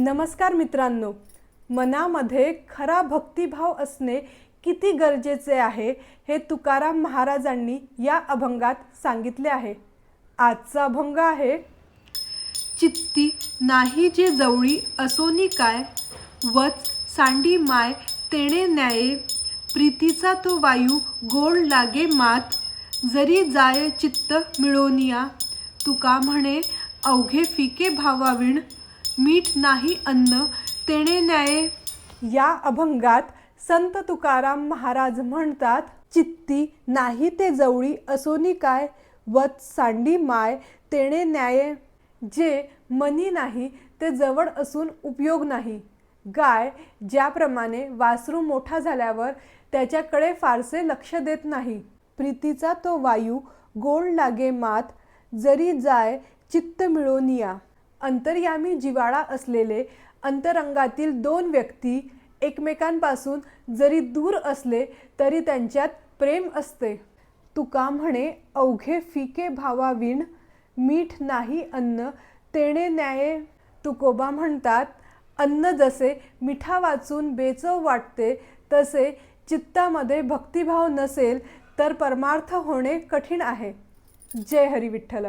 नमस्कार मित्रांनो, मनामध्ये खरा भक्तिभाव असणे किती गरजेचे आहे हे तुकाराम महाराजांनी या अभंगात सांगितले आहे। आजचा अभंग आहे, चित्ती नाही जे जवळी असोनी काय, वच सांडी माय तेणे न्याये, प्रीतीचा तो वायू गोड लागे मात, जरी जाय चित्त मिळोनिया, तुका म्हणे अवघे फिके भावाविण, मीठ नाही अन्न तेणे न्याये। या अभंगात संत तुकाराम महाराज म्हणतात, चित्ती नाही ते जवळी असोनी काय, वत सांडी माय तेणे न्याये। जे मनी नाही ते जवळ असून उपयोग नाही। गाय ज्याप्रमाणे वासरू मोठा झाल्यावर त्याच्याकडे फारसे लक्ष देत नाही। प्रीतीचा तो वायू गोड लागे मात, जरी जाय चित्त मिळोनिया। अंतर्यामी जिवाळा असलेले अंतरंगातील दोन व्यक्ती एकमेकांपासून जरी दूर असले तरी त्यांच्यात प्रेम असते। तुका म्हणे अवघे फिके भावाविण, मीठ नाही अन्न तेणे न्याये। तुकोबा म्हणतात, अन्न जसे मिठा वाचून बेचव वाटते तसे चित्तामध्ये भक्तिभाव नसेल तर परमार्थ होणे कठीण आहे। जय हरी विठ्ठल।